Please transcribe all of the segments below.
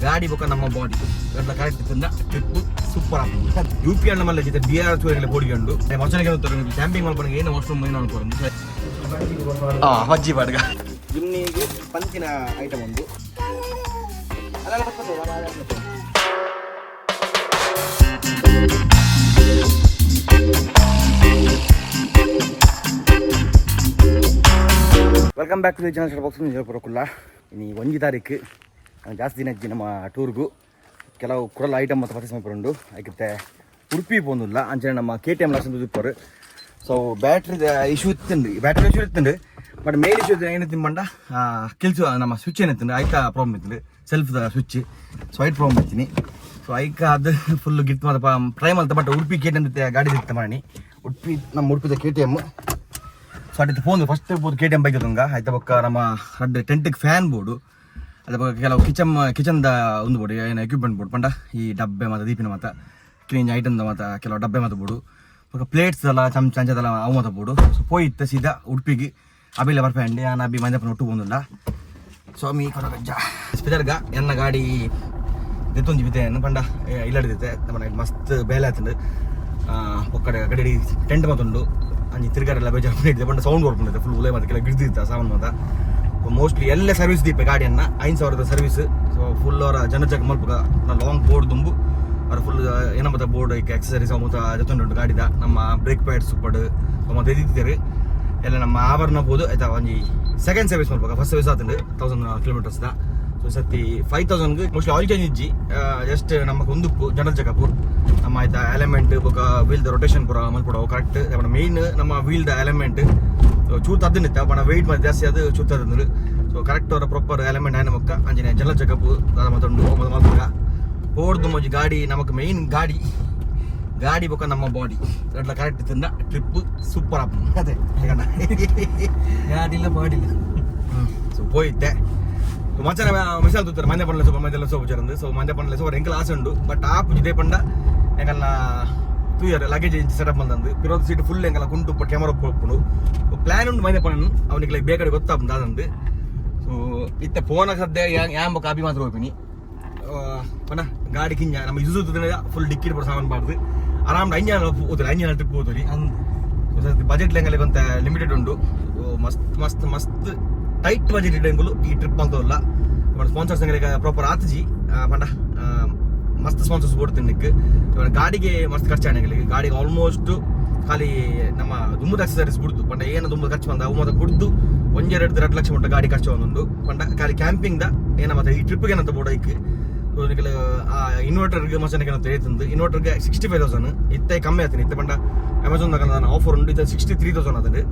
ಗಾಡಿ ಬೋಕ ನಮ್ಮ body correct ಇತ್ತಂದ ಟ್ರಿಪ್ ಸೂಪರ್ ಆಗ್ತದೆ. UP ಅಣ್ಣ ಮಲ್ಲ ಜೊತೆ BR ಚೂರಿಗೆ ಪೋಡಿಕೊಂಡು ಮಚ್ಚನಿಗೆ ಕ್ಯಾಂಪಿಂಗ್ ಮಾಡ್ಕೊಂಡು ಏನು ವಾಶ್ರೂಮ್ ಏನು ಅನ್ಕೊಂಡು ಹಜ್ಜಿ ಬಾಡ್ಗ ಜಿಮ್ನಿಗೆ ಪಂಚಿನ ಐಟಮ್ ಒಂದು welcome back to the channel box ಹೇಳ್ಕೊಡಕ್ಕಿಲ್ಲ. ಇನ್ನು 1 ತಾರೀಕು ಜಾಸ್ತಿ ದಿನ ಅಜ್ಜಿ ನಮ್ಮ ಟೂರ್ಗೂ ಕೆಲವು ಕುರಲ್ ಐಟಮ್ ಮತ್ತು ಪರ್ಚೇಸ್ ಮಾಡ್ಕೊಂಡು ಆಯ್ಕೆ ಉಡುಪಿ ಪೋನಿಲ್ಲ ಅಂಚೆ ನಮ್ಮ KTM ಲಕ್ಷ ಇಪ್ಪರು. ಸೊ ಬ್ಯಾಟ್ರಿ ಇಶ್ಯೂ ಇತ್ತಂಡು ಬ್ಯಾಟ್ರಿ ಇಶ್ಯೂ ಇತ್ತಂಡು ಬಟ್ ಮೇಲ್ ಇಶ್ಯೂ ಏನೈತಿ ಮಂಡ ಕೆಲ್ಸ ನಮ್ಮ ಸ್ವಿಚ್ ಏನೈತಂಡು ಆಯ್ತಾ ಪ್ರಾಬ್ಲಮ್ ಇತ್ತು ಸೆಲ್ಫ್ ಸ್ವಿಚ್ ಸೊ ಐಟ್ ಪ್ರಾಬ್ಲಮ್ ಇರ್ತೀನಿ. ಸೊ ಐಕ ಅದು ಫುಲ್ ಗಿಫ್ಟ್ ಮತ್ತು ಟ್ರೈ ಮಾಡ್ತಾ ಬಟ್ ಉಡುಪಿ KTM ಗಾಡಿ ಇತ್ತು ಮಾಡಿ ಉಡುಪಿ ನಮ್ಮ ಉಡುಪಿದ KTM. ಸೊ ಅಡಿತ್ತು ಫೋನ್ ಫಸ್ಟ್ ಬೋದು KTM ಬೈಕ್ ಇದ್ದಂಗೆ ಆಯ್ತಾ ಬೊಕ್ಕ ನಮ್ಮ ಅಡ್ಡ ಟೆಂಟಿಗೆ ಫ್ಯಾನ್ ಬೋರ್ಡು ಅದ್ರ ಬಗ್ಗೆ ಕೆಲವು ಕಿಚನ್ದ ಒಂದು ಬೋರ್ಡು ಏನು ಎಕ್ವಿಪ್ಮೆಂಟ್ ಬೋರ್ಡ್ ಪಂಡ ಈ ಡಬ್ಬೆ ಮತ್ತು ದೀಪಿನ ಮತ್ತು ಕ್ಲೀನ್ ಐಟಮ್ದ ಮತ್ತು ಕೆಲವು ಡಬ್ಬೆ ಮತ್ತು ಬೋರ್ಡು ಬೊಕ್ಕ ಪ್ಲೇಟ್ಸ್ ಎಲ್ಲ ಚಂಚದಲ್ಲ ಅವು ಮತ್ತು ಬೋರ್ಡು. ಸೊ ಪೋಯಿತ್ತ ಸೀದಾ ಉಡುಪಿಗೆ ಅಬಿಲ್ಲ ಬರ್ಫ್ಯಾಂಡಿ ನಾನು ಅಬ್ಬಿ ಮಂಜಪ್ಪನ ಒಟ್ಟು ಬಂದಿಲ್ಲ ಸ್ವಾಮಿ ಕೊರಗಜ್ಜ ಸ್ಪೆಷಲ್ಗ ಎನ್ನ ಗಾಡಿ ದೆತ್ತೊಂದು ಬಿದ್ದೆ ಪಂಡ ಇಲ್ಲಡಿದ್ದೆ ನಮ್ಮ ಮಸ್ತ್ ಬೇಲೆ ಆಯ್ತಂಡು ಒಕ್ಕಡೆ ಗಡಿ ಟೆಂಟ್ ಮತ್ತೊಂಡು ಅಂಜಿ ತಿರ್ಗಾರೆಲ್ಲ ಬೇಜಾರು ಮಾಡಿದ್ದೆ ಪಂಡ ಸೌಂಡ್ ಹೊಡ್ಕೊಂಡಿದ್ದೆ ಫುಲ್ ಉಲೆ ಮತ್ತು ಕೆಲವು ಗಿಡ್ದಿತ್ತ ಸೌಂಡ್ ಮತ್ತು ಮೋಸ್ಟ್ಲಿ ಎಲ್ಲ ಸರ್ವಿಸ್ ದೀಪೆ ಗಾಡಿಯನ್ನು 5,000 ಸರ್ವಿಸ್. ಸೊ ಫುಲ್ ಅವರ ಜನಚಕ್ ಮಲ್ಪ ಲಾಂಗ್ ಬೋರ್ಡ್ ತುಂಬು ಅವ್ರ ಫುಲ್ ಏನೋ ಮತ್ತು ಬೋರ್ಡ್ ಈಗ ಎಕ್ಸಸರೀಸ್ ಮತ್ತು ಜೊತೆ ಗಾಡಿದ ನಮ್ಮ ಬ್ರೇಕ್ ಪ್ಯಾಡ್ಸ್ ಪಡ್ ಮತ್ತು ಎದಿದ್ದಾರೆ ಎಲ್ಲ ನಮ್ಮ ಆವರಣ ಬೋದು ಆಯ್ತಾ ಒಂಜಿ ಸೆಕೆಂಡ್ ಸರ್ವಿಸ್ ಮಾಡ್ಬೇಕು. ಫಸ್ಟ್ ಸರ್ವಿಸ್ ಆತಂಡು 1000 ಕಿಲೋಮೀಟರ್ಸ್ದ. ಸೊ ಸತಿ 5,000ಗೆ ಮೋಸ್ಟ್ಲಿ ಆಯಿಲ್ ಚೇಂಜ್ ಇಜ್ಜಿ ಜಸ್ಟ್ ನಮಗೆ ಒಂದಕ್ಕೂ ಜನರಲ್ ಚೆಕಪ್ ನಮ್ಮ ಆಯ್ತಾ ಎಲೆಮೆಂಟ್ ಬೊಕ್ಕ ವೀಲ್ದ ರೊಟೇಷನ್ ಪೂರ ಮಲ್ಪಡವು ಕರೆಕ್ಟ್ ಮೇಯ್ನ್ ನಮ್ಮ ವೀಲ್ದ ಎಲೆಮೆಂಟ್ ಚೂರು ತದ್ದನಿತ್ತ ಬಣ ವೆಯ್ಟ್ ಮಾಡಿ ಜಾಸ್ತಿ ಅದು ಚೂರು ತದ್ದರು. ಸೊ ಕರೆಕ್ಟ್ ಅವರ ಪ್ರಾಪರ್ ಎಲೆಮೆಂಟ್ ಆಯ್ನ ಮಕ್ಕ ಅಂಜನೆ ಜನರಲ್ ಚೆಕಪ್ ಮತ್ತೊಂದು ಮಾತಾಗ ಹೋಡ್ದು ಮಂಜಿ ಗಾಡಿ ನಮಗೆ ಮೇಯ್ನ್ ಗಾಡಿ ಬೊಕ್ಕ ನಮ್ಮ ಬಾಡಿ ಎಲ್ಲ ಕರೆಕ್ಟ್ ಇತ್ತಂದ ಟ್ರಿಪ್ ಸೂಪರ್ ಆಪ್ ಅದೇ ಗಾಡಿಲ್ಲ ಬಾಡಿಲ್ಲ. ಸೊ ಹೋಯ್ತೆ ಮಚ್ಚನ ಮಿಸಾಲ್ ತೂತಾರೆ ಮಂಜ ಪಂಡ್ಲೆ ಸೂಪರ್ ಮಂಜೆಲ್ಲ ಸೋಪು ಚರಂದು. ಸೊ ಮಂಜ ಪಂಡ್ಲೆ ಸೂಪರ್ ಎಂಕಲ್ ಆಸೆ ಉಂಡು ಬಟ್ ಆಪ್ ಇದೇ ಪಂಡ ಎಂಕಲ್ನ 2 ಇಯರ್ ಲಗೇಜ್ ಸೆಟಪ್ ಬಂದಂದು ಪಿರೋದು ಸೀಟ್ ಫುಲ್ ಎಂಕಲ್ಲ ಕುಂಟು ಕ್ಯಾಮರಾ ಹೋಗ್ಕೊಂಡು ಪ್ಲಾನ್ ಉಂಟು ಮಂಜ ಪಣ್ಣು ಅವನಿಗೆ ಬೇಕಾದ್ರೆ ಗೊತ್ತಾಗ್ತದೆ ಅದಂದು. ಸೊ ಇತ್ತ ಫೋನ್ ಸದ್ಯ ಯಾಂಬ ಕಾಪಿ ಮಾತ್ರ ಹೋಗ್ತೀನಿ ಪಣ ಗಾಡಿ ಕಿಂಜ ನಮ್ಮ ಯೂಸ್ ಫುಲ್ ಡಿಕ್ಕಿ ಬಿಡೋ ಸಾಮಾನು ಬಾರ್ದು ಆರಾಮ್ ಅಂಜನ ಟ್ರಿಪ್ ಹೋದ್ರಿ. ಬಜೆಟ್ ಲೆಂಗಲ್ಲಿ ಕೊಂತ ಲಿಮಿಟೆಡ್ ಉಂಟು. ಮಸ್ತ್ ಟೈಟ್ ಬಜೆಟ್ ಇಡಂಗಲು ಈ ಟ್ರಿಪ್ ಅಂತಲ್ಲ ಸ್ಪಾನ್ಸರ್ಸ್ ಪ್ರಾಪರ್ ಆತಜಿ ಪಂಡ ಮಸ್ತ್ ಸ್ಪಾನ್ಸರ್ಸ್ ಕೊಡ್ತೀನಿ. ಗಾಡಿಗೆ ಮಸ್ತ್ ಖರ್ಚು ಆಣಗಳಿಗೆ ಗಾಡಿಗೆ ಆಲ್ಮೋಸ್ಟ್ ಖಾಲಿ ನಮ್ಮ ದುಮ್ಮದ ಎಕ್ಸಸರೀಸ್ ಬಿಡ್ದು ಪಂಡ ಏನು ದುಮ್ಮದ ಖರ್ಚು ಬಂದ ಅವು ಮತ್ತೆ ಬಿಡ್ದು 1-2 ಲಕ್ಷ ಮಟ್ಟ ಗಾಡಿ ಖರ್ಚು ಒಂದೊಂದು ಪಂಡ ಖಾಲಿ ಕ್ಯಾಂಪಿಂಗ್ದ ಏನ ಮತ್ತೆ ಈ ಟ್ರಿಪ್ಗೆ ಏನಂತ ಬೋರ್ಡ್ ಐಕ್ ಇನ್ವರ್ಟರ್ಗೆ ಮಸನಿಗೆ ಏನಂತ ಹೇಳ್ತಂದು ಇನ್ವರ್ಟರ್ಗೆ 65,000 ಇತ್ತೆ ಕಮ್ಮಿ ಆಯ್ತೀನಿ ಇತ್ತೆ ಪಂಡ ಅಮೆಝಾನ್ದಾಗ ನಾನು ಆಫರ್ ಉಂಟು ಇದು 63,000 ಅದೇ.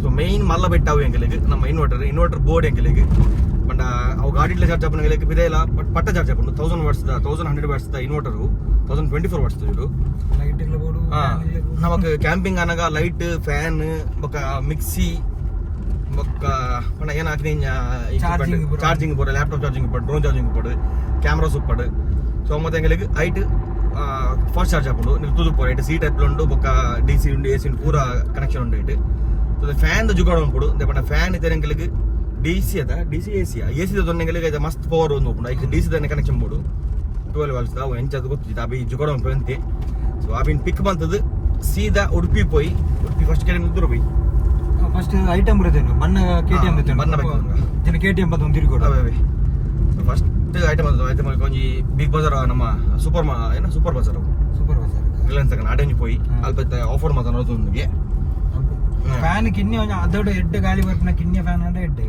ಸೊ ಮೇಯ್ನ್ ಮಲ್ಲ ಬೆಟ್ಟ ಅವು ಹೆಂಗಲಿಗೆ ನಮ್ಮ ಇನ್ವರ್ಟರ್ ಬೋರ್ಡ್ ಹೆಂಗಲಿಗೆ ಪಂಡ ಅವು ಗಾಡಿಲೆ ಚಾರ್ಜ್ ಹಾಪನಿಗೆ ಬಿದೆ ಇಲ್ಲ ಬಟ್ ಪಟ್ಟ ಚಾರ್ಜ್ ಹಾಕೊಂಡು 1000 ವಾಟ್ಸ್ದ 1100 ವಾಟ್ಸ್ದ ಇನ್ವರ್ಟರು 1024 ವಾಟ್ಸ್ ಇದು ನಮಗೆ ಕ್ಯಾಂಪಿಂಗ್ ಅನ್ನಾಗ ಲೈಟ್ ಫ್ಯಾನ್ ಬೊಕ್ಕ ಮಿಕ್ಸಿ ಬೊಕ್ಕ ಪಂಡ ಏನು ಹಾಕಿನ charging board laptop charging board drone charging board camera super. So ಮತ್ತೆ ಹೆಂಗಲಿಗೆ ಐಟ್ ಫಾಸ್ಟ್ ಚಾರ್ಜ್ ಹಾಕೊಂಡು ನೀವು ತುದುಪು ಐಟ್ ಸಿ ಟೈಪ್ ಉಂಟು ಬೊಕ್ಕ DC ಉಂಟು AC ಉಂಟು ಪೂರ ಕನೆಕ್ಷನ್ ಉಂಟು ಐಟ್. ಸೊ ಫ್ಯಾನ್ ಜುಗಾಡ ಉಂಟು ಪಂಡ ಫ್ಯಾನ್ ಇದ್ದರೆ ಹೆಂಗಲಿಗೆ DC AC ದೊನ್ನೆಂಗಲಿಗೆ ಮಸ್ತ್ ಪವರ್ ಒಂದು ಉಂಟು ಐಕ್ DC ದನ್ನೇ ಕನೆಕ್ಷನ್ ಬೋರ್ಡು 12 ವಾಲ್ಸ್ ಅವು ಎಂಚದು ಗೊತ್ತಿತ್ತು ಅಭಿ ಜುಗಾಡ ಉಂಟು ಅಂತೆ. ಸೊ ಅಭಿನ್ ಪಿಕ್ ಬಂತದ್ದು ಸೀದಾ ಉಡುಪಿ ಪೋಯಿ ಉಡುಪಿ ಫಸ್ಟ್ ಕಡೆ ನಿಂತರು ಪೋಯಿ ಫಸ್ಟ್ ಐಟಮ್ ಬರ್ತೇನೆ ಬಣ್ಣ KTM ಬಣ್ಣ ಬೇಕು ಜನ KTM ಬಂದು ಒಂದು ತಿರುಗೋಡು ಅವೇ ಫಸ್ಟ್ ಐಟಮ್ ಅದು ಐಟಮ್ ಒಂಜಿ ಬಿಗ್ ಬಜಾರ್ ನಮ್ಮ ಸೂಪರ್ ಬಜಾರ್ ರಿಲಯನ್ಸ್ ಅಡೆಂಜ್ ಪೋಯಿ ಅಲ್ಪ ಆಫರ್ ಮಾತ್ರ ನೋಡ್ತೊಂದಿಗೆ ಫ್ಯಾನ್ ಕಿನ್ನೆ ಅದೊಡ ಎಡ್ಡೆ ಗಾಳಿ ಬರ್ಪನ ಕಿನ್ನೆ ಫ್ಯಾನ್ ಅಂದ್ರೆ ಎಡ್ಡೆ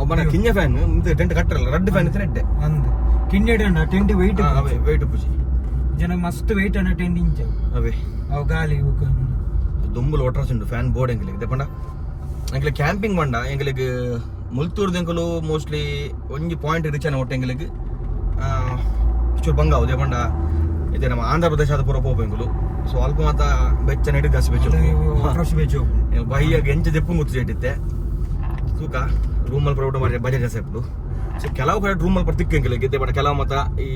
ಒಬ್ಬನ ಕಿನ್ನೆ ಫ್ಯಾನ್ ಮುಂದೆ ಟೆಂಟ್ ಕಟ್ಟರಲ್ಲ ರೆಡ್ ಫ್ಯಾನ್ ಇದ್ರೆ ಎಡ್ಡೆ ಅಂದ್ ಕಿನ್ನೆ ಅಣ್ಣ ಟೆಂಟ್ ವೆಯ್ಟ್ ಪೂಜಿ ಜನ ಮಸ್ತ್ ವೆಯ್ಟ್ ಅಣ್ಣ 10 ಇಂಚ್ ಅವೇ ಅವು ಗಾಳಿ ದುಂಬುಲು ಒಟ್ರಾಸ್ ಉಂಟು ಫ್ಯಾನ್ ಬೋರ್ಡ್ ಎಂಗಲಿಗೆ ಪಂಡ ಎಂಗಲಿಗೆ ಕ್ಯಾಂಪಿಂಗ್ ಬಂಡ ಎಂಗಲಿಗೆ ಮುಲ್ತೂರ್ದು ಎಂಕಲು ಮೋಸ್ಟ್ಲಿ ಒಂಜಿ ಪಾಯಿಂಟ್ ರಿಚ್ ಒಟ್ಟು ಎಂಗಲಿಗೆ ಚೂರು ಬಂಗಾವು ದೇಪಂಡ ಇದೆ ನಮ್ಮ ಆಂಧ್ರ ಪ್ರದೇಶದ ಪೂರ ಹೋಗ್ಬೇಕಲು. ಸೊ ಅಲ್ಪ ಮಾತ ಬೆಚ್ಚ ನೆಡಿ ದಾಸಿ ಬೆಚ್ಚು ಬೈಯಾಗ ಎಂಚ ದೆಪ್ಪು ಮುತ್ತು ಇಟ್ಟಿತ್ತೆ ತೂಕ ರೂಮಲ್ಲಿ ಪ್ರೊವೈಡ್ ಮಾಡಿ ಬಜೆಟ್ ಜಾಸ್ತಿ ಹಾಕ್ಬಿಡು. ಸೊ ಕೆಲವು ಕಡೆ ರೂಮಲ್ಲಿ ಬರ್ತಿಕ್ಕ ಎಂಗಲಿಗೆ ಬಟ್ ಕೆಲವು ಮತ್ತ ಈ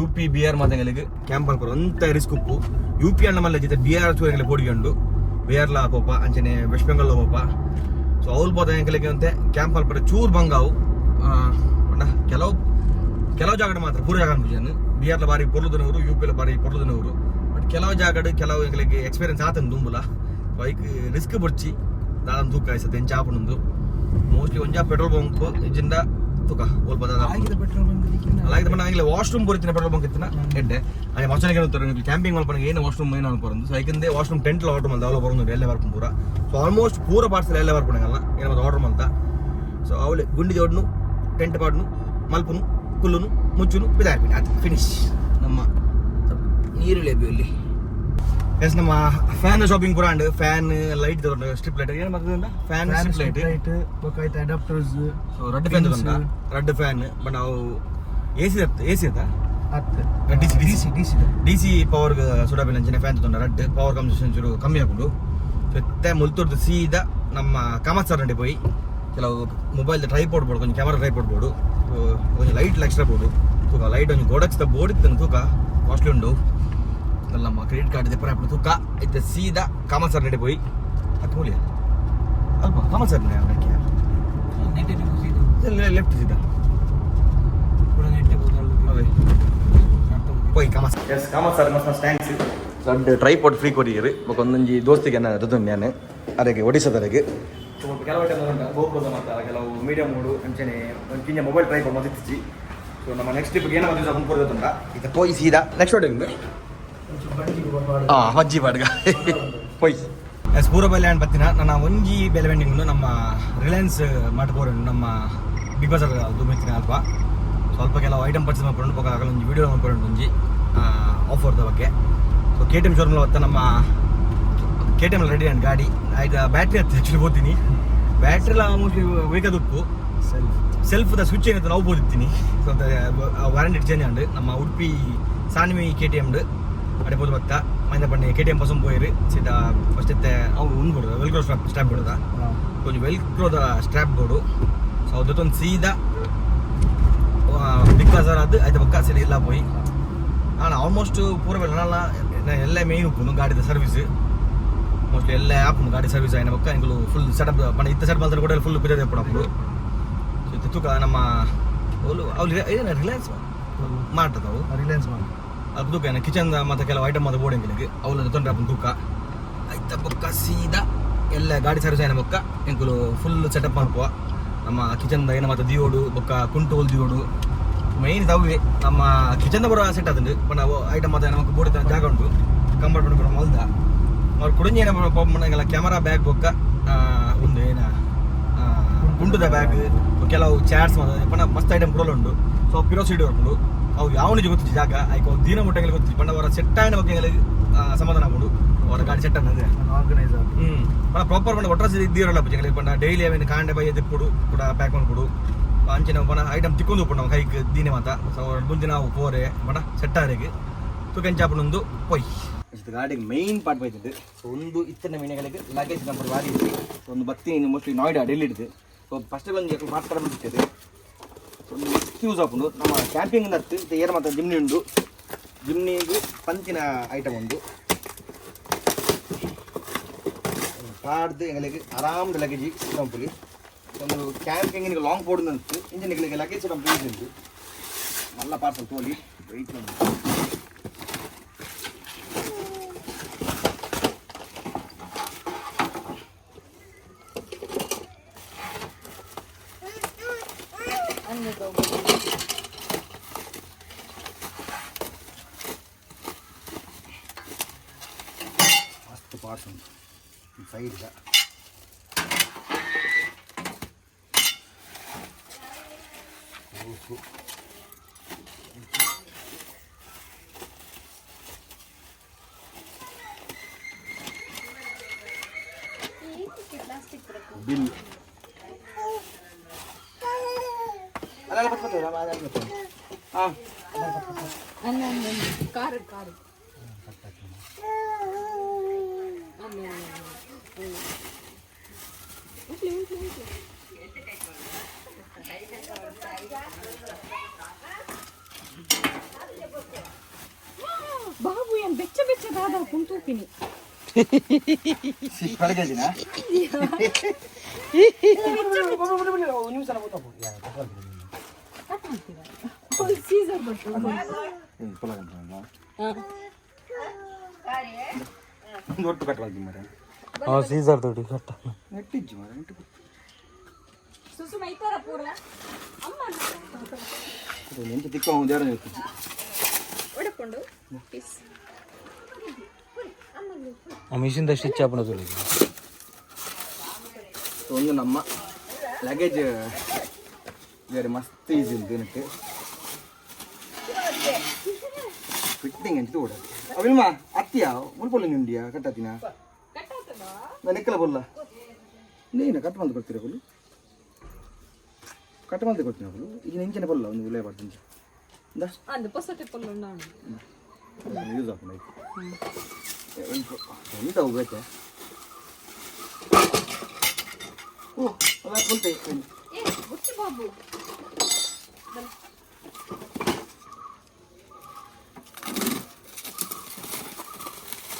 UP BR ಮಾತಂಗಲಿಗೆ ಕ್ಯಾಂಪ್ ಅನ್ಕೊರು ಅಂತ ರಿಸ್ಕ್ ಉಪ್ಪು UP ಅಣ್ಣ ಮಲ್ಲ ಜೊತೆ BR ಚೂರಂಗಲಿ ಪೋಡಿಕೊಂಡು BRಲ ಪೋಪ ಅಂಚನೆ ವೆಸ್ಟ್ ಬೆಂಗಾಲ್ ಪೋಪ. ಸೊ ಅವ್ರು ಬೋದ ಎಂಕಲಿಗೆ ಅಂತೆ ಕ್ಯಾಂಪ್ ಅಲ್ಲಿ ಚೂರು ಬಂಗಾವು ಕೆಲವು ಕೆಲವು ಜಾಗಡ್ ಮಾತ್ರ ಪೂರ ಜಾಗ ಅನ್ಪುಜಾನು ಬಿಹಾರ್ಲ ಬಾರಿ ಪೊರ್ಲುದನವರು ಯುಪಿಲ ಬಾರಿ ಪೊರ್ಲುದನವರು ಬಟ್ ಕೆಲವು ಜಾಗಡ್ ಕೆಲವು ಎಂಗಳಿಗೆ ಎಕ್ಸ್ಪೀರಿಯನ್ಸ್ ಆತನು ದುಂಬುಲ ಬೈಕ್ ರಿಸ್ಕ್ ಬರ್ಚಿ ದಾದನ್ ತೂಕ ಆಯ್ಸತ್ತೆ ಎಂಚ ಆಪುಂದು ಮೋಸ್ಟ್ಲಿ ಒಂಜಾ ಪೆಟ್ರೋಲ್ ಬಂಕ್ ಇಜ್ಜಿಂದ ತೂಕ ಓಲ್ ಬದ అలాగే మన ఇంట్లో వాష్రూమ్ పొరిచిన పెట్రోల్ బంక్ ఇస్తున్నా ఎడ్డే అది మచ్చనకి వెళ్తారు క్యాంపింగ్ వాళ్ళు పనికి ఏం వాష్రూమ్ ఏం అనుకోరు సో ಐಕಂದೆ ವಾಶ್ರೂಮ್ ಟೆಂಟ್ ಆರ್ಡರ್ ಮಾಡಿ ಅವಳು ಬರೋದು ಎಲ್ಲ ವರ್ಕ್ ಪೂರ ಸೊ ಆಲ್ಮೋಸ್ಟ್ ಪೂರ ಪಾರ್ಸಲ್ ಎಲ್ಲ ವರ್ಕ್ ಪಡಂಗಲ್ಲ ಏನೋ ಆರ್ಡರ್ ಅಂತ ಸೊ ಅವಳು ಗುಂಡಿ ಜೋಡ್ನು ಟೆಂಟ್ ಪಾಡ್ನು ಮಲ್ಪುನು ಕುಲ್ಲುನು ಮುಚ್ಚುನು ಬಿದಾರ್ಬಿಟ್ಟು ಅದು ಫಿನಿಶ್ ನಮ್ಮ ನೀರು ಲೇಬಿ ಇಲ್ಲಿ ಎಸ್ ನಮ್ಮ ಫ್ಯಾನ್ ಶಾಪಿಂಗ್ ಪೂರ and fan light strip light ಏನು ಮಾಡ್ತದೆ ಫ್ಯಾನ್ ಸ್ಟ್ರಿಪ್ ಲೈಟ್ ಬೇಕಾಯ್ತು adapters so red fan red fan but ನಾವು ಎಸಿ ಅದ ಡಿಸಿ ಪವರ್ ಸುಡಾಬಿಲ್ ಅಂಚನೆ ಫ್ಯಾನ್ ತೊಂಡ ರೆಡ್ ಪವರ್ ಕನ್ಸಂಪ್ಷನ್ ಚೂರು ಕಮ್ಮಿ ಹಾಕೊಂಡು ಮತ್ತೆ ಮುಲ್ತುರ್ದು ಸೀದಾ ನಮ್ಮ ಕಾಮತ್ ಸರ್ ನಡಿ ಪೋಯಿ ಕೆಲವು ಮೊಬೈಲ್ ಟ್ರೈಪೋರ್ಡ್ ಬೋರ್ಡು ಕೊಂಚ ಕ್ಯಾಮರಾ ಟ್ರೈಪೋರ್ಡ್ ಬೋರ್ಡು ಕೊಂಚ ಲೈಟ್ ಎಕ್ಸ್ಟ್ರಾ ಬೋರ್ಡು ತೂಕ ಲೈಟ್ ಒಂದು ಗೋಡಕ್ಸ್ದ ಬೋರ್ಡ್ ಇತ್ತು ತೂಕ ಕಾಸ್ಟ್ಲಿ ಉಂಡು ನಮ್ಮ ಕ್ರೆಡಿಟ್ ಕಾರ್ಡ್ ದೆಪ್ಪರ ಹಾಕೊಂಡು ತೂಕ ಇತ್ತು ಸೀದಾ ಕಾಮತ್ ಸರ್ ನಡಿ ಪೋಯಿ ಅದು ಮೂಲಿಯ ಅಲ್ಪ ಕಾಮತ್ ಸರ್ ಲೆಫ್ಟ್ ಸೀದಾ పోయి కామస్ సార్ మస్తు థ్యాంక్స్ రెండు ట్రైపాడ్ ಫ್ರೀ ಕೊಡಿಯರು ಒಂದೊಂಜಿ ದೋಸ್ತಿಗೆ ನಾನು ತಗೊಂಡು ನಾನು ಅದಕ್ಕೆ ಒಡಿಸೋದಕ್ಕೆ ಕೆಲವು ಟೈಮ್ ಗೋಪುರದ ಮತ್ತು ಕೆಲವು ಮೀಡಿಯಂ ಮೂಡು ಅಂಚನೆ ಕಿಂಜ ಮೊಬೈಲ್ ಟ್ರೈಪಾಡ್ ಮತ್ತಿಚ್ಚಿ ಸೊ ನಮ್ಮ ನೆಕ್ಸ್ಟ್ ಟ್ರಿಪ್ಗೆ ಏನೋ ಒಂದು ದಿವಸ ಕೊಡ್ತಂಡ ಈಗ ಪೋಯಿ ಸೀದಾ ನೆಕ್ಸ್ಟ್ ಟೈಮ್ ಮಜ್ಜಿ ಬಾಡ್ಗ ಪೋಯಿ ಎಸ್ ಪೂರಬಲ್ಲೆ ಅಂಡ್ ಬತ್ತಿನ ನನ್ನ ಒಂಜಿ ಬೆಲೆ ವೆಂಡಿಂಗ್ ನಮ್ಮ ರಿಲಯನ್ಸ್ ಮಾಡ್ಕೋರು ನಮ್ಮ ಬಿಗ್ ಬಜಾರ್ ಅದು ಮೆತ್ತಿನ ಅಲ್ಪ ಸ್ವಲ್ಪ ಕೆಲವು ಐಟಮ್ ಪರ್ಚೇಸ್ ಮಾಡ್ಕೊಂಡು ಆಗಲ್ಲ ಒಂದು ವೀಡಿಯೋ ಮಾಡ್ಕೊಂಡು ಒಂಜಿ ಆಫರ್ದ ಬಗ್ಗೆ so K T M showroom ಹೊತ್ತ ನಮ್ಮ K T M ready and ಗಾಡಿ ಆಯ್ತು ಬ್ಯಾಟ್ರಿ ಹತ್ತಿ ಆ್ಯಕ್ಚುಲಿ ಓದ್ತೀನಿ ಬ್ಯಾಟ್ರಿ ಎಲ್ಲ ಮೋಸ್ಟ್ಲಿ ವೇಗದಕ್ಕು ಸೆಲ್ಫ್ದ ಸ್ವಿಚ್ ಏನಿತ್ತು ನಾವು ಓದಿರ್ತೀನಿ ಸೊ ವಾರಂಟಿ ಚೇಂಜ್ ಅಂಡ್ ನಮ್ಮ ಉಡುಪಿ ಸಾನ್ವಿ ಕೆ ಟಿ ಎಮ್ಡ್ ಅಡೆ ಪೋದು ಬತ್ತ ಮೈಂದ ಪಣ್ಣೆ ಕೆ ಟಿ ಎಮ್ ಪಸಂ ಪೋಯಿರು ಸೀದಾ ಫಸ್ಟ್ ಎತ್ತೆ ಅವು ಉಂಡು ಕೊಡೋದು ವೆಲ್ಕ್ರೋ ಸ್ಟ್ರಾಪ್ ಕೊಡೋದ ಕೊಂಚ ವೆಲ್ಕ್ರೋದ ಸ್ಟ್ರಾಪ್ ಬೋರ್ಡು ಸೊ ಅದೊಂದು ಸೀದಾ ಬಿಗ್ ಬಜಾರ್ ಅದು ಐದು ಪಕ್ಕ ಸರಿ ಇಲ್ಲ ಪೋಯಿ ನಾನು ಆಲ್ಮೋಸ್ಟ್ ಪೂರ ಬೆಲ್ಲ ಎಲ್ಲ ಮೇಯ್ನ್ ಉಪ್ಪುನು ಗಾಡಿದ ಸರ್ವಿಸ್ ಮೋಸ್ಟ್ಲಿ ಎಲ್ಲ ಆಪುನು ಗಾಡಿ ಸರ್ವಿಸ್ ಆಯ್ನ ಪಕ್ಕ ಎಂಗಳು ಫುಲ್ ಸೆಟಪ್ ಪಣ ಇತ್ತ ಸೆಟಪ್ ಮಾಡ್ತಾರೆ ಕೂಡ ಫುಲ್ ಬಿದ್ದದೆ ಪಡಪುಡು ಸೊ ಇತ್ತು ತೂಕ ನಮ್ಮ ಅವ್ರು ಏನು ರಿಲಯನ್ಸ್ ಮಾಡ್ತದವು ರಿಲಯನ್ಸ್ ಮಾಡಿ ಅದು ತೂಕ ಏನು ಕಿಚನ್ ಮತ್ತು ಕೆಲವು ಐಟಮ್ ಅದು ಬೋರ್ಡಿಂಗ್ ಅವಳು ತೊಂದರೆ ಆಪುನು ತೂಕ ಐತ ಪಕ್ಕ ಸೀದಾ ಎಲ್ಲ ಗಾಡಿ ಸರ್ವಿಸ್ ಆಯ್ನ ಪಕ್ಕ ಎಂಕುಲು ಫುಲ್ ಸೆಟಪ್ ಮಾಡ್ಕೋ ನಮ್ಮ ಕಿಚನ್ದ ಏನು ಮತ್ತು ದಿಯೋಡು ಬೊಕ್ಕ ಕುಂಟೋಲ್ ದಿಯೋಡು ಮೈನ್ ತವೆ ನಮ್ಮ ಕಿಚನ್ದ ಬರೋ ಸೆಟ್ ಅದಂಡು ಪಣ ಐಟಮ್ ಮತ್ತು ನಮಗೆ ಬೋರ್ಡ್ ಜಾಗ ಉಂಟು ಕಂಪಾರ್ಟ್ಮೆಂಟ್ ಬರೋ ಮಲ್ದ ಅವ್ರು ಕುಡಿಂಜಿ ಏನಲ್ಲ ಕ್ಯಾಮರಾ ಬ್ಯಾಗ್ ಬೊಕ್ಕ ಒಂದು ಏನು ಕುಂಟದ ಬ್ಯಾಗ್ ಕೆಲವು ಚಾಟ್ಸ್ ಪಣ ಮಸ್ತ್ ಐಟಮ್ ಕೂಡ ಉಂಟು ಸೊ ಪಿರೋ ಸೀಟ್ ಹೊರ್ಕೊಂಡು ಅವು ಯಾವ ನಿಜ ಗೊತ್ತಿತ್ತು ಜಾಗ ಆಯ್ಕೆ ಅವ್ರು ದಿನ ಮುಟ್ಟಂಗೆ ಗೊತ್ತಿತ್ತು ಪಂಡ ಅವರ ಸೆಟ್ ಆಯ್ನ ಬಗ್ಗೆ ಸಮಾಧಾನ ಆಗ್ಬೋದು ಅವರ ಗಾಡಿ ಸೆಟ್ ಅನ್ನೋದು ಆರ್ಗನೈಸ್ ಪಣ ಪ್ರಾಪರ್ ಪಂಡ ಒಟ್ರಾಸಿ ಇದ್ದಿರಲ್ಲ ಪಂಜ ಪಂಡ ಡೈಲಿ ಅವೇನು ಕಾಂಡೆ ಬೈ ದಿಪ್ಪುಡು ಕೂಡ ಪ್ಯಾಕ್ ಮಾಡ್ಕೊಡು ಅಂಚಿನ ಪಣ ಐಟಮ್ ತಿಕ್ಕೊಂಡು ಪಂಡ ಕೈಗೆ ದೀನೆ ಮಾತ ಸೊ ಮುಂದಿನ ನಾವು ಪೋರೆ ಪಣ ಸೆಟ್ ಆರಿಗೆ ತುಕೆಂಚಾಪನೊಂದು ಪೊಯ್ ಗಾಡಿಗೆ ಮೇಯ್ನ್ ಪಾರ್ಟ್ ಬೈತಿದ್ದು ಸೊ ಒಂದು ಇತ್ತನ ಮೀನುಗಳಿಗೆ ಲಗೇಜ್ ನಂಬರ್ ಗಾಡಿ ಇತ್ತು ಒಂದು ಬತ್ತಿ ಮೋಸ್ಟ್ಲಿ ನೋಯ್ಡಾ ಡೆಲ್ಲಿ ಇಡ್ದು ಸೊ ಫಸ್ಟ್ ಒಂದು ಮಾತ್ರ ಬಂದಿರ್ತದೆ ಒಂದು ಯೂಸ್ ಹಾಕೊಂಡು ನಮ್ಮ ಕ್ಯಾಂಪಿಂಗ್ ಹತ್ತು ಏರ್ ಮಾತ್ರ ಜಿಮ್ನಿ ಉಂಡು ಜಿಮ್ನಿಗೆ ಪಂಚಿನ ಐಟಮ್ ಒಂದು ಪಾಡ್ದು ಎಂಗಳಿಗೆ ಆರಾಮ್ದು ಲಗೇಜ್ ಕಂಪಲಿ ಒಂದು ಕ್ಯಾಂಪಿಂಗ್ ಲಾಂಗ್ ಪೋಡ್ ಅಂತು ಇಂಜಿನ್ಗಳಿಗೆ ಲಗೇಜ್ ಕಂಪ್ಲೀಟ್ ಉಂಟು ನಲ್ಲ ಪಾರ್ಸಲ್ ತೋಲಿ ವೆಯ್ಟ್ ಉಂಟು ಮಸ್ತ್ ಪಾರ್ಟ್ಸ್ ಉಂಟು ಸೈಡ್ ಬಿಲ್ ಅಲ್ಲ ಬರ್ತಾರೆ ಹಾಂ ಕಾರ್ బాబు ఏం బెచ్చ బెచ్చ దాదా కుంటూపిని ಕಡೆಗೆದಿನ ಸೀಸರ್ ಬಟ್ಟು ಒಂದು ಒಟ್ಟು ಕಟ್ಟಲಾಗಿ ಮರ ಸೀಸರ್ ದೊಡ್ಡ ಕಟ್ಟ ನೆಟ್ಟಿಜ್ಜಿ ಮರ ನೆಟ್ಟು ಸುಸು ಮೈತಾರ ಪೂರ ಅಮ್ಮ ಎಂತ ತಿಕ್ಕ ಒಂದು ಎರಡು ನೆಟ್ಟಿಜ್ಜಿ ಒಡಕೊಂಡು ಪೀಸ್ ಮಿಷಿನ್ ಸ್ಟಿಚ್ ಆಪಣದು ಒಂದು ನಮ್ಮ ಲಗೇಜ್ ಬೇರೆ ಮಸ್ತ್ ಈಸಿ ಉಂಟು எனக்கு ಫಿಟ್ಟಿಂಗ್ ಅಂತ ಕೂಡ ಅವಿಲ್ಮಾ ಅತ್ತಿಯಾ ಮುಲ್ಪೊಲ್ಲ ನಿಂಡಿಯಾ ಕಟ್ಟಾತಿನ ನಾನು ಎಕ್ಕಲ ಬಲ್ಲ ನೀನು ಕಟ್ ಮಂದು ಕೊಡ್ತೀರಾ ಬಲ್ಲು ಕಟ್ ಮಂದು ಕೊಡ್ತೀನಿ ಬಲ್ಲು ಈಗ ನಿಂಚನೆ ಬಲ್ಲ ಒಂದು ಉಲೇ ಬರ್ತೀನಿ ಅಂದು ಪೊಸಟೆ ಪೊಲ್ಲ ನಾನು ಯೂಸ್ ಆಗ್ತದೆ ಎಂತ ಹೋಗ್ಬೇಕೆ ಓ ಅಲ್ಲ ಕೊಲ್ತೆ ಏ ಬುಚ್ಚಿ ಬಾಬು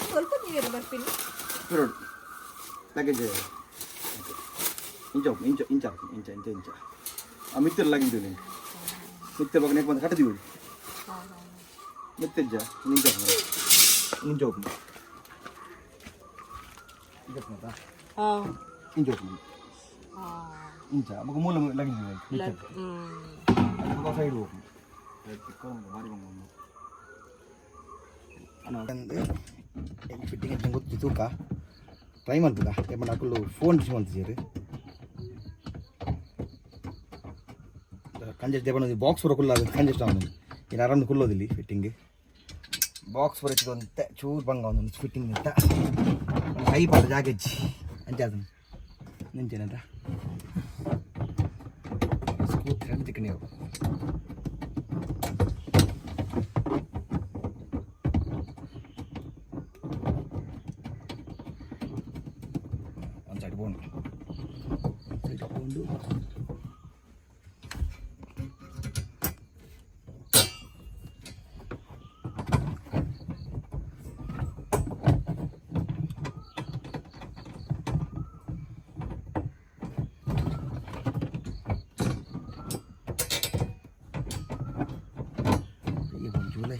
ಸ್ವಲ್ಪ ನೀರು ಬರ್ತೀನಿ ನೋಡು ಲಗೇಜ್ ಇಂಚ ಇಂಚ ಇಂಚ ಇಂಚ ಇಂಚ ಇಂಚ ಆ ಮಿತ್ತರ್ ಲಗೇಜ್ ನೀನು ಮಿತ್ತರ್ ಬಗ್ಗೆ ನೆಕ್ ಬಂದು ಕಟ್ಟದೀವಿ ಮಿತ್ತಜ್ಜ ನಿಂಚ ನಿಂಚ ಹೋಗ್ಮ ಇಂಚ ಹೋಗ್ಮ ಇಂಚ ಮಗ ಮೂಲ ಲಗೇಜ್ ಮಿತ್ತರ್ ಸೈಡ್ ಹೋಗ್ಮ ಭಾರಿ ಬಂದು ಫಿಟ್ಟಿಂಗ್ ಗೊತ್ತು ತೂಕ ಟ್ರೈ ಮಾಡ್ತದ ಏಮನ್ನ ಹಾಕೊಂಡು ಫೋನ್ ಡಿಶ್ ಮಾಡ್ತಿದ್ದೀರಿ ಕಂಜೆಸ್ಟ್ ದೇವಣ್ಣ ಬಾಕ್ಸ್ ಬರೋ ಕುಲ್ಲ ಕಂಜೆಸ್ಟ್ ಅವನು ಇನ್ನು ಆರಾಮ್ ಕುಲ್ಲೋದಿಲ್ಲ ಫಿಟ್ಟಿಂಗ್ ಬಾಕ್ಸ್ ಬರೋದು ಅಂತ ಚೂರು ಬಂಗ ಒಂದು ಫಿಟ್ಟಿಂಗ್ ಅಂತ ಹೈ ಪಾಡ ಜಾಗೆಜ್ಜಿ ಅಂಚೆ ಅದನ್ನು ನಿಂಚೇನಂತ ಸ್ಕೂತ್ ಎರಡು ಚಿಕ್ಕಣಿ ಅವು ಒಂದು ಸೈಡ್ ಬೋಂಡು ಸೈಡ್ ಬೋಂಡು ಜೂಲೈ